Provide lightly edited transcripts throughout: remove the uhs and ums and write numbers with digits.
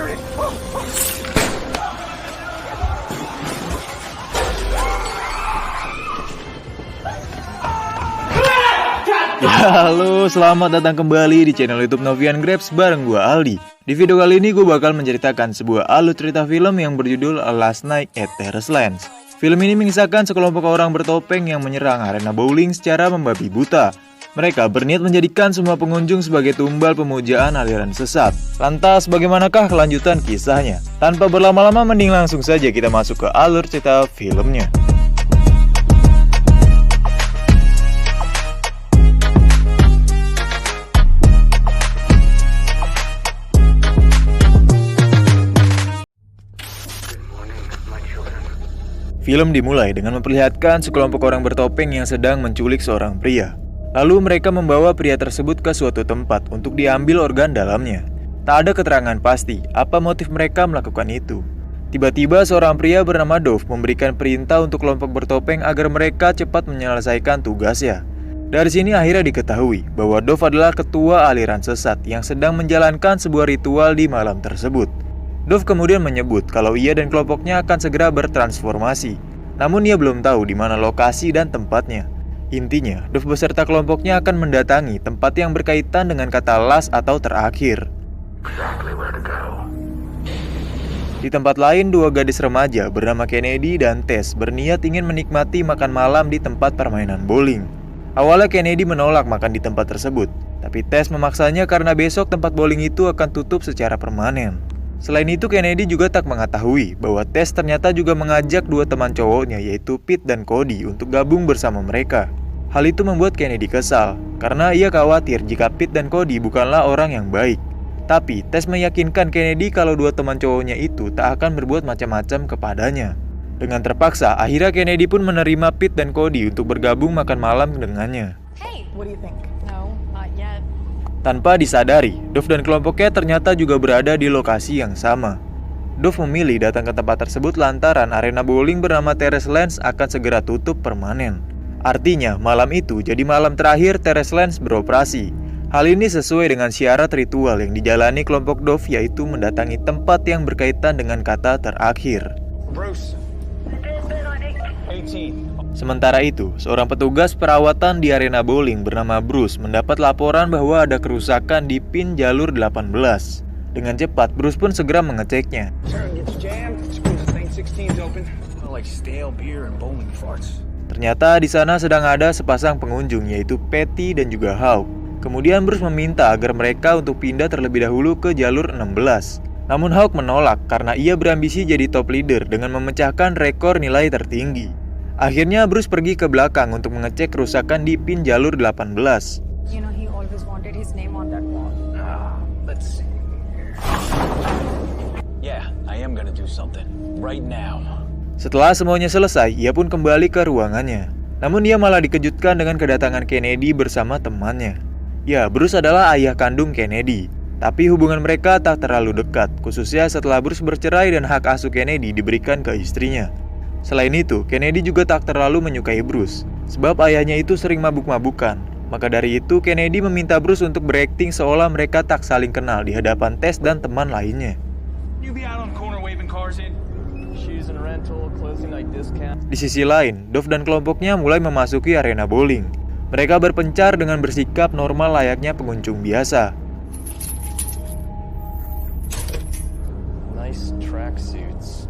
Ya, halo, selamat datang kembali di channel YouTube Novian Grabs bareng gua Aldi. Di video kali ini gue bakal menceritakan sebuah alur cerita film yang berjudul A Last Night at Terrace Lands. Film ini mengisahkan sekelompok orang bertopeng yang menyerang arena bowling secara membabi buta. Mereka berniat menjadikan semua pengunjung sebagai tumbal pemujaan aliran sesat. Lantas bagaimanakah kelanjutan kisahnya? Tanpa berlama-lama mending langsung saja kita masuk ke alur cerita filmnya. Film dimulai dengan memperlihatkan sekelompok orang bertopeng yang sedang menculik seorang pria. Lalu mereka membawa pria tersebut ke suatu tempat untuk diambil organ dalamnya. Tak ada keterangan pasti apa motif mereka melakukan itu. Tiba-tiba seorang pria bernama Dove memberikan perintah untuk kelompok bertopeng agar mereka cepat menyelesaikan tugasnya. Dari sini akhirnya diketahui bahwa Dove adalah ketua aliran sesat yang sedang menjalankan sebuah ritual di malam tersebut. Dove kemudian menyebut kalau ia dan kelompoknya akan segera bertransformasi. Namun ia belum tahu di mana lokasi dan tempatnya. Intinya, Dove beserta kelompoknya akan mendatangi tempat yang berkaitan dengan kata last atau terakhir. Di tempat lain, dua gadis remaja bernama Kennedy dan Tess berniat ingin menikmati makan malam di tempat permainan bowling. Awalnya Kennedy menolak makan di tempat tersebut, tapi Tess memaksanya karena besok tempat bowling itu akan tutup secara permanen. Selain itu, Kennedy juga tak mengetahui bahwa Tess ternyata juga mengajak dua teman cowoknya yaitu Pete dan Cody untuk gabung bersama mereka. Hal itu membuat Kennedy kesal, karena ia khawatir jika Pete dan Cody bukanlah orang yang baik. Tapi, Tess meyakinkan Kennedy kalau dua teman cowoknya itu tak akan berbuat macam-macam kepadanya. Dengan terpaksa, akhirnya Kennedy pun menerima Pete dan Cody untuk bergabung makan malam dengannya. Hey, what do you think? No, not yet. Tanpa disadari, Dove dan kelompoknya ternyata juga berada di lokasi yang sama. Dove memilih datang ke tempat tersebut lantaran arena bowling bernama Terrace Lands akan segera tutup permanen. Artinya, malam itu jadi malam terakhir Terrace Lands beroperasi. Hal ini sesuai dengan syarat ritual yang dijalani kelompok Dove, yaitu mendatangi tempat yang berkaitan dengan kata terakhir. Bruce. 18. Sementara itu, seorang petugas perawatan di arena bowling bernama Bruce mendapat laporan bahwa ada kerusakan di pin jalur 18. Dengan cepat, Bruce pun segera mengeceknya. Ternyata di sana sedang ada sepasang pengunjung yaitu Patty dan juga Hawk. Kemudian Bruce meminta agar mereka untuk pindah terlebih dahulu ke jalur 16. Namun Hawk menolak karena ia berambisi jadi top leader dengan memecahkan rekor nilai tertinggi. Akhirnya Bruce pergi ke belakang untuk mengecek kerusakan di pin jalur 18. You know, he always wanted his name on that wall. Let's see. Yeah, I am gonna do something right now. Setelah semuanya selesai, ia pun kembali ke ruangannya. Namun ia malah dikejutkan dengan kedatangan Kennedy bersama temannya. Ya, Bruce adalah ayah kandung Kennedy. Tapi hubungan mereka tak terlalu dekat, khususnya setelah Bruce bercerai dan hak asuh Kennedy diberikan ke istrinya. Selain itu, Kennedy juga tak terlalu menyukai Bruce, sebab ayahnya itu sering mabuk-mabukan. Maka dari itu, Kennedy meminta Bruce untuk berakting seolah mereka tak saling kenal di hadapan Tess dan teman lainnya. Di sisi lain, Dove dan kelompoknya mulai memasuki arena bowling. Mereka berpencar dengan bersikap normal layaknya pengunjung biasa. Nice tracksuits.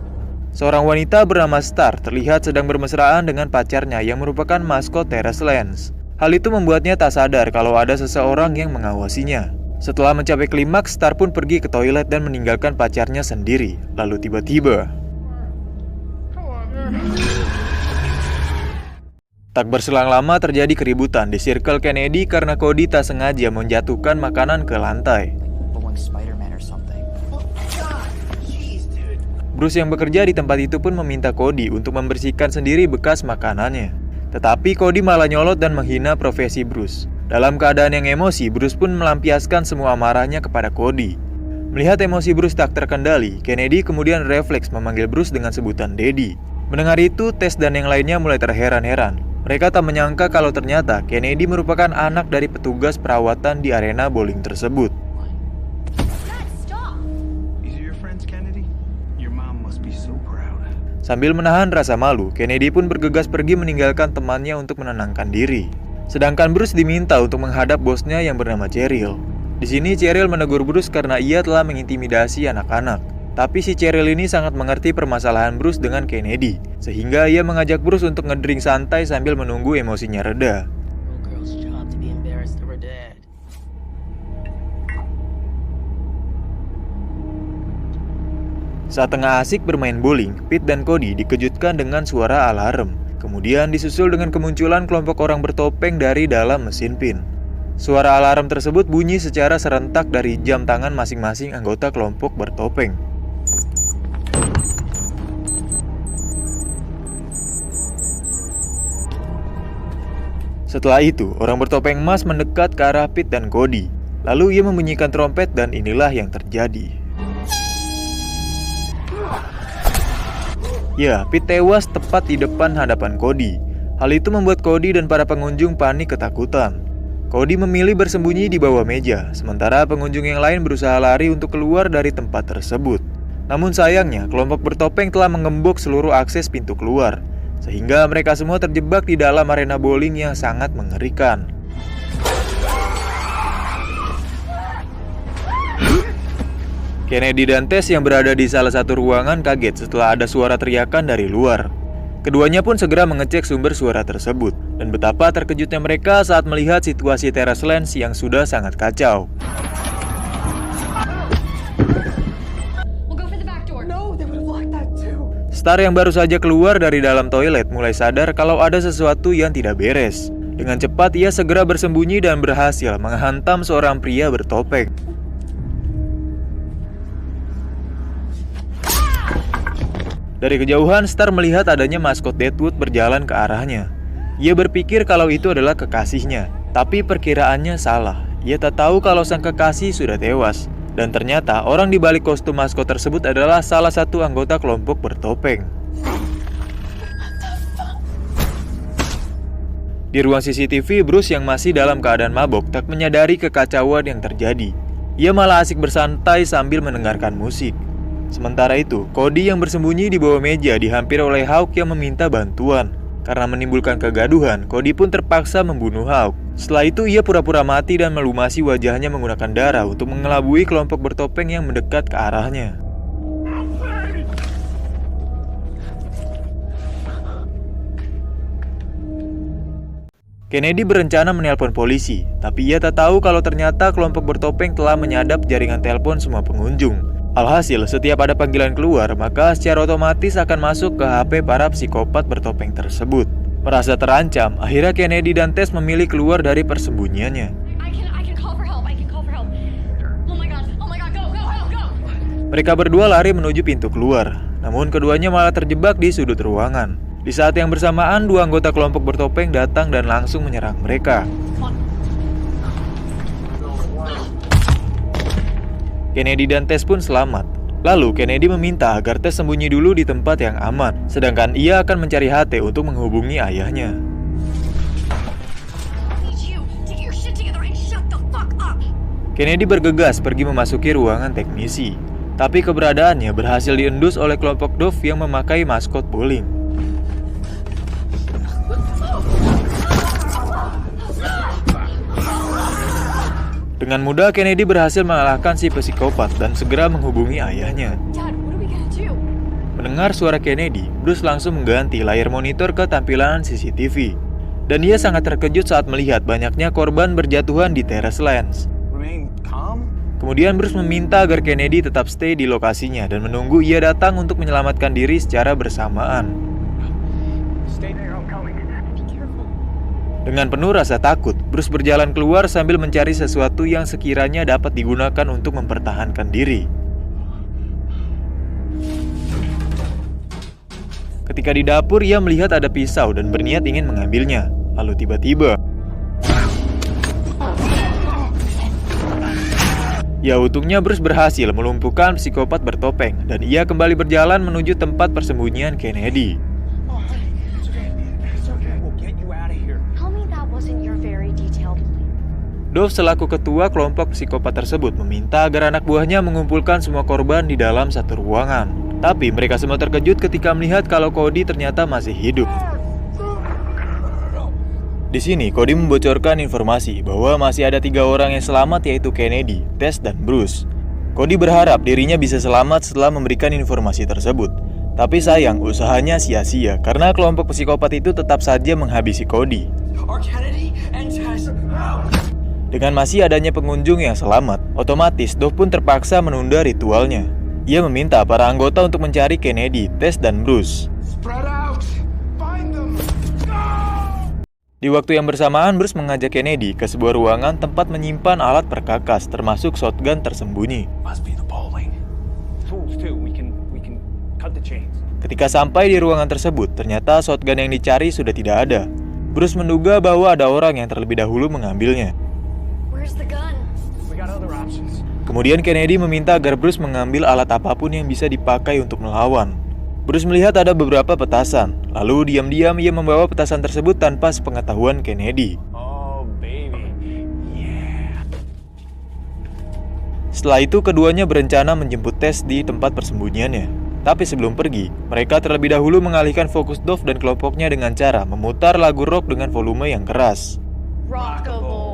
Seorang wanita bernama Star terlihat sedang bermesraan dengan pacarnya yang merupakan maskot Terrace Lands. Hal itu membuatnya tak sadar kalau ada seseorang yang mengawasinya. Setelah mencapai klimaks, Star pun pergi ke toilet dan meninggalkan pacarnya sendiri. Lalu tiba-tiba, tak berselang lama terjadi keributan di Circle Kennedy karena Cody tak sengaja menjatuhkan makanan ke lantai. Bruce yang bekerja di tempat itu pun meminta Cody untuk membersihkan sendiri bekas makanannya. Tetapi Cody malah nyolot dan menghina profesi Bruce. Dalam keadaan yang emosi, Bruce pun melampiaskan semua amarahnya kepada Cody. Melihat emosi Bruce tak terkendali, Kennedy kemudian refleks memanggil Bruce dengan sebutan Daddy. Mendengar itu, Tess dan yang lainnya mulai terheran-heran. Mereka tak menyangka kalau ternyata Kennedy merupakan anak dari petugas perawatan di arena bowling tersebut. friends, Kennedy? Your mom must be so proud. Sambil menahan rasa malu, Kennedy pun bergegas pergi meninggalkan temannya untuk menenangkan diri. Sedangkan Bruce diminta untuk menghadap bosnya yang bernama Cheryl. Di sini Cheryl menegur Bruce karena ia telah mengintimidasi anak-anak. Tapi si Cheryl ini sangat mengerti permasalahan Bruce dengan Kennedy, sehingga ia mengajak Bruce untuk ngedrink santai sambil menunggu emosinya reda. Saat tengah asik bermain bowling, Pete dan Cody dikejutkan dengan suara alarm. Kemudian disusul dengan kemunculan kelompok orang bertopeng dari dalam mesin pin. Suara alarm tersebut bunyi secara serentak dari jam tangan masing-masing anggota kelompok bertopeng. Setelah itu, orang bertopeng emas mendekat ke arah Pete dan Cody. Lalu ia membunyikan trompet dan inilah yang terjadi. Ya, Pete tewas tepat di depan hadapan Cody. Hal itu membuat Cody dan para pengunjung panik ketakutan. Cody memilih bersembunyi di bawah meja, sementara pengunjung yang lain berusaha lari untuk keluar dari tempat tersebut. Namun sayangnya, kelompok bertopeng telah mengembok seluruh akses pintu keluar, sehingga mereka semua terjebak di dalam arena bowling yang sangat mengerikan. Kennedy dan Tess yang berada di salah satu ruangan kaget setelah ada suara teriakan dari luar. Keduanya pun segera mengecek sumber suara tersebut, dan betapa terkejutnya mereka saat melihat situasi Terrace Lands yang sudah sangat kacau. Star yang baru saja keluar dari dalam toilet mulai sadar kalau ada sesuatu yang tidak beres. Dengan cepat ia segera bersembunyi dan berhasil menghantam seorang pria bertopeng. Dari kejauhan, Star melihat adanya maskot Deadwood berjalan ke arahnya. Ia berpikir kalau itu adalah kekasihnya, tapi perkiraannya salah. Ia tak tahu kalau sang kekasih sudah tewas. Dan ternyata orang di balik kostum maskot tersebut adalah salah satu anggota kelompok bertopeng. Di ruang CCTV, Bruce yang masih dalam keadaan mabok tak menyadari kekacauan yang terjadi. Ia malah asik bersantai sambil mendengarkan musik. Sementara itu, Cody yang bersembunyi di bawah meja dihampiri oleh Hawk yang meminta bantuan. Karena menimbulkan kegaduhan, Cody pun terpaksa membunuh Hawk. Setelah itu ia pura-pura mati dan melumasi wajahnya menggunakan darah untuk mengelabui kelompok bertopeng yang mendekat ke arahnya. Kennedy berencana menelpon polisi, tapi ia tak tahu kalau ternyata kelompok bertopeng telah menyadap jaringan telepon semua pengunjung. Alhasil, setiap ada panggilan keluar, maka secara otomatis akan masuk ke HP para psikopat bertopeng tersebut. Merasa terancam, akhirnya Kennedy dan Tess memilih keluar dari persembunyiannya. Mereka berdua lari menuju pintu keluar, namun keduanya malah terjebak di sudut ruangan. Di saat yang bersamaan, dua anggota kelompok bertopeng datang dan langsung menyerang mereka. Kennedy dan Tess pun selamat. Lalu Kennedy meminta agar Tess sembunyi dulu di tempat yang aman, sedangkan ia akan mencari HT untuk menghubungi ayahnya. Kennedy bergegas pergi memasuki ruangan teknisi, tapi keberadaannya berhasil diendus oleh kelompok Dove yang memakai maskot bowling. Dengan mudah Kennedy berhasil mengalahkan si psikopat dan segera menghubungi ayahnya. Mendengar suara Kennedy, Bruce langsung mengganti layar monitor ke tampilan CCTV. Dan ia sangat terkejut saat melihat banyaknya korban berjatuhan di Terrace Lands. Kemudian Bruce meminta agar Kennedy tetap stay di lokasinya dan menunggu ia datang untuk menyelamatkan diri secara bersamaan. Dengan penuh rasa takut, Bruce berjalan keluar sambil mencari sesuatu yang sekiranya dapat digunakan untuk mempertahankan diri. Ketika di dapur, ia melihat ada pisau dan berniat ingin mengambilnya. Lalu tiba-tiba, ya untungnya Bruce berhasil melumpuhkan psikopat bertopeng dan ia kembali berjalan menuju tempat persembunyian Kennedy. Dove selaku ketua kelompok psikopat tersebut meminta agar anak buahnya mengumpulkan semua korban di dalam satu ruangan. Tapi mereka semua terkejut ketika melihat kalau Cody ternyata masih hidup. Di sini, Cody membocorkan informasi bahwa masih ada 3 orang yang selamat, yaitu Kennedy, Tess, dan Bruce. Cody berharap dirinya bisa selamat setelah memberikan informasi tersebut. Tapi sayang, usahanya sia-sia karena kelompok psikopat itu tetap saja menghabisi Cody. Dengan masih adanya pengunjung yang selamat, otomatis Dove pun terpaksa menunda ritualnya. Ia meminta para anggota untuk mencari Kennedy, Tess, dan Bruce. Di waktu yang bersamaan, Bruce mengajak Kennedy ke sebuah ruangan tempat menyimpan alat perkakas, termasuk shotgun tersembunyi. Ketika sampai di ruangan tersebut, ternyata shotgun yang dicari sudah tidak ada. Bruce menduga bahwa ada orang yang terlebih dahulu mengambilnya. Kemudian Kennedy meminta agar Bruce mengambil alat apapun yang bisa dipakai untuk melawan. Bruce melihat ada beberapa petasan, lalu diam-diam ia membawa petasan tersebut tanpa sepengetahuan Kennedy. Setelah itu keduanya berencana menjemput Tess di tempat persembunyiannya. Tapi sebelum pergi, mereka terlebih dahulu mengalihkan fokus Dove dan kelompoknya dengan cara memutar lagu rock dengan volume yang keras. Rockable.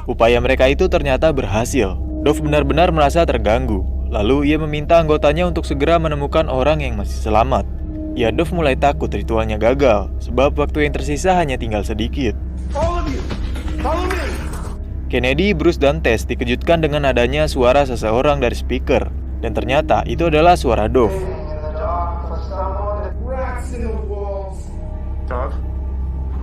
Upaya mereka itu ternyata berhasil. Dove benar-benar merasa terganggu. Lalu ia meminta anggotanya untuk segera menemukan orang yang masih selamat. Ya, Dove mulai takut ritualnya gagal, sebab waktu yang tersisa hanya tinggal sedikit. Kennedy, Bruce, dan Tess dikejutkan dengan adanya suara seseorang dari speaker. Dan ternyata itu adalah suara Dove.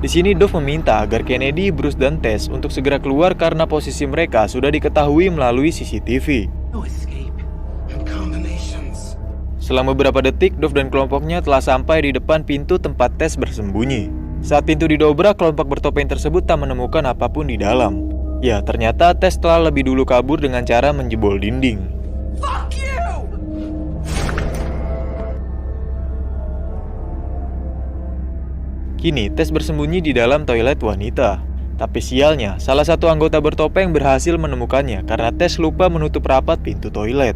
Di sini Dove meminta agar Kennedy, Bruce, dan Tess untuk segera keluar karena posisi mereka sudah diketahui melalui CCTV. Selama beberapa detik, Dove dan kelompoknya telah sampai di depan pintu tempat Tess bersembunyi. Saat pintu didobrak, kelompok bertopeng tersebut tak menemukan apapun di dalam. Ya, ternyata Tess telah lebih dulu kabur dengan cara menjebol dinding. Fuck you! Kini, Tess bersembunyi di dalam toilet wanita. Tapi sialnya, salah satu anggota bertopeng berhasil menemukannya karena Tess lupa menutup rapat pintu toilet.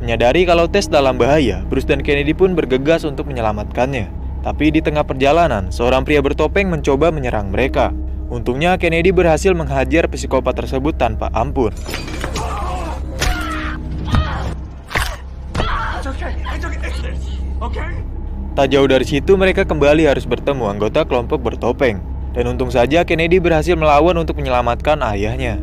Menyadari kalau Tess dalam bahaya, Bruce dan Kennedy pun bergegas untuk menyelamatkannya. Tapi di tengah perjalanan, seorang pria bertopeng mencoba menyerang mereka. Untungnya Kennedy berhasil menghajar psikopat tersebut tanpa ampun. Tak jauh dari situ mereka kembali harus bertemu anggota kelompok bertopeng. Dan untung saja Kennedy berhasil melawan untuk menyelamatkan ayahnya.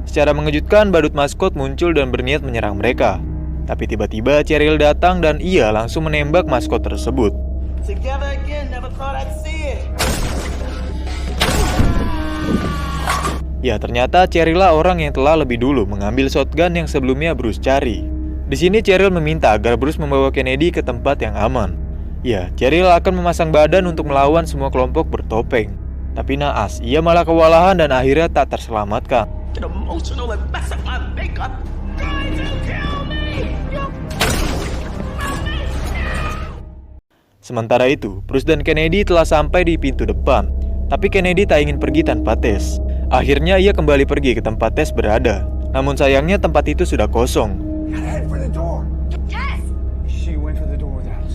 Secara mengejutkan, badut maskot muncul dan berniat menyerang mereka. Tapi tiba-tiba Cheryl datang dan ia langsung menembak maskot tersebut. Ya, ternyata Cheryl lah orang yang telah lebih dulu mengambil shotgun yang sebelumnya Bruce cari. Di sini Cheryl meminta agar Bruce membawa Kennedy ke tempat yang aman. Ya, Cheryl akan memasang badan untuk melawan semua kelompok bertopeng. Tapi naas, ia malah kewalahan dan akhirnya tak terselamatkan. Sementara itu, Bruce dan Kennedy telah sampai di pintu depan. Tapi Kennedy tak ingin pergi tanpa Tess. Akhirnya ia kembali pergi ke tempat Tess berada. Namun sayangnya tempat itu sudah kosong.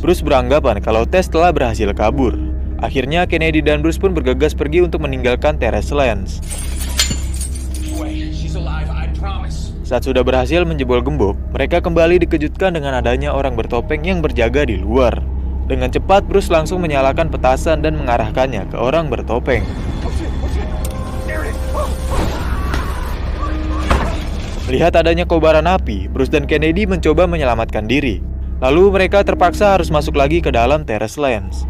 Bruce beranggapan kalau Tess telah berhasil kabur. Akhirnya Kennedy dan Bruce pun bergegas pergi untuk meninggalkan Terrace Lands. Saat sudah berhasil menjebol gembok, mereka kembali dikejutkan dengan adanya orang bertopeng yang berjaga di luar. Dengan cepat Bruce langsung menyalakan petasan dan mengarahkannya ke orang bertopeng. Melihat adanya kobaran api, Bruce dan Kennedy mencoba menyelamatkan diri. Lalu mereka terpaksa harus masuk lagi ke dalam Terrace Lands.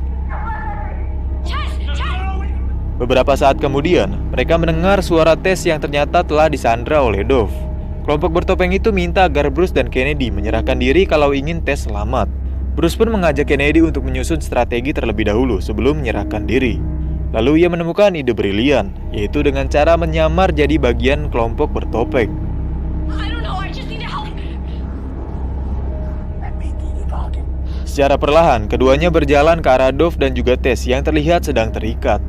Beberapa saat kemudian, mereka mendengar suara Tess yang ternyata telah disandra oleh Dove. Kelompok bertopeng itu minta agar Bruce dan Kennedy menyerahkan diri kalau ingin Tess selamat. Bruce pun mengajak Kennedy untuk menyusun strategi terlebih dahulu sebelum menyerahkan diri. Lalu ia menemukan ide brilian, yaitu dengan cara menyamar jadi bagian kelompok bertopeng. Secara perlahan, keduanya berjalan ke arah Dove dan juga Tess yang terlihat sedang terikat.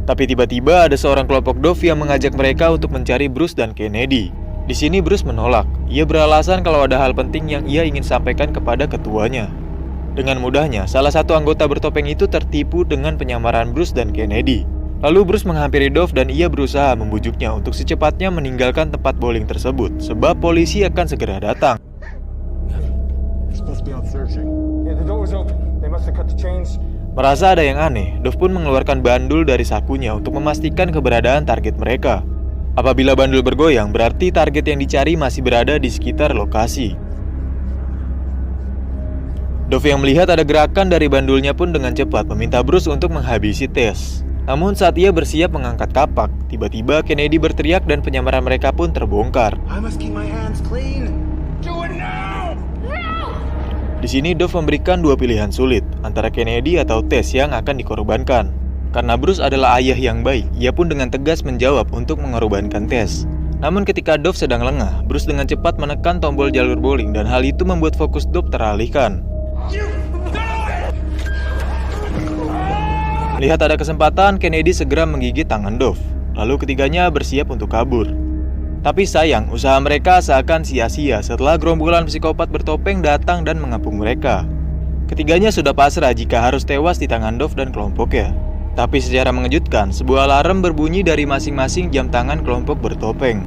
Tapi tiba-tiba ada seorang kelompok Dove yang mengajak mereka untuk mencari Bruce dan Kennedy. Di sini Bruce menolak. Ia beralasan kalau ada hal penting yang ia ingin sampaikan kepada ketuanya. Dengan mudahnya, salah satu anggota bertopeng itu tertipu dengan penyamaran Bruce dan Kennedy. Lalu Bruce menghampiri Dove dan ia berusaha membujuknya untuk secepatnya meninggalkan tempat bowling tersebut, sebab polisi akan segera datang. Supposed to be out searching. Yeah, the door was open. They must have cut the chains. Merasa ada yang aneh, Dove pun mengeluarkan bandul dari sakunya untuk memastikan keberadaan target mereka. Apabila bandul bergoyang, berarti target yang dicari masih berada di sekitar lokasi. Dove yang melihat ada gerakan dari bandulnya pun dengan cepat meminta Bruce untuk menghabisi Tess. Namun saat ia bersiap mengangkat kapak, tiba-tiba Kennedy berteriak dan penyamaran mereka pun terbongkar. I must keep my hands clean. Do it now! Di sini Dove memberikan dua pilihan sulit, antara Kennedy atau Tess yang akan dikorbankan. Karena Bruce adalah ayah yang baik, ia pun dengan tegas menjawab untuk mengorbankan Tess. Namun ketika Dove sedang lengah, Bruce dengan cepat menekan tombol jalur bowling dan hal itu membuat fokus Dove teralihkan. Melihat ada kesempatan, Kennedy segera menggigit tangan Dove. Lalu ketiganya bersiap untuk kabur. Tapi sayang, usaha mereka seakan sia-sia setelah gerombolan psikopat bertopeng datang dan mengepung mereka. Ketiganya sudah pasrah jika harus tewas di tangan Dove dan kelompoknya. Tapi secara mengejutkan, sebuah alarm berbunyi dari masing-masing jam tangan kelompok bertopeng.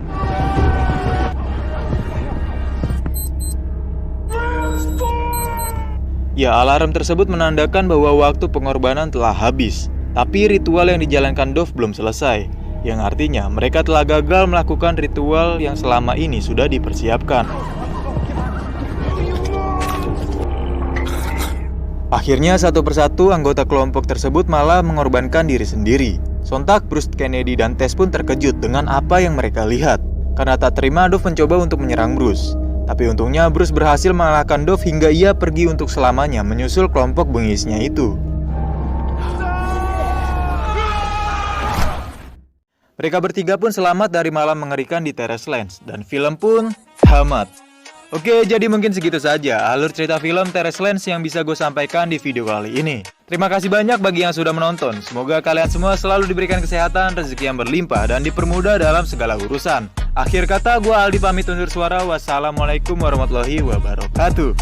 Ya, alarm tersebut menandakan bahwa waktu pengorbanan telah habis. Tapi ritual yang dijalankan Dove belum selesai, yang artinya mereka telah gagal melakukan ritual yang selama ini sudah dipersiapkan. Akhirnya satu persatu anggota kelompok tersebut malah mengorbankan diri sendiri. Sontak Bruce, Kennedy, dan Tess pun terkejut dengan apa yang mereka lihat. Karena tak terima, Dove mencoba untuk menyerang Bruce. Tapi untungnya Bruce berhasil mengalahkan Dove hingga ia pergi untuk selamanya menyusul kelompok bengisnya itu. Mereka bertiga pun selamat dari malam mengerikan di Terrace Lands, dan film pun tamat. Oke, jadi mungkin segitu saja alur cerita film Terrace Lands yang bisa gue sampaikan di video kali ini. Terima kasih banyak bagi yang sudah menonton. Semoga kalian semua selalu diberikan kesehatan, rezeki yang berlimpah, dan dipermudah dalam segala urusan. Akhir kata, gue Aldi pamit undur suara. Wassalamualaikum warahmatullahi wabarakatuh.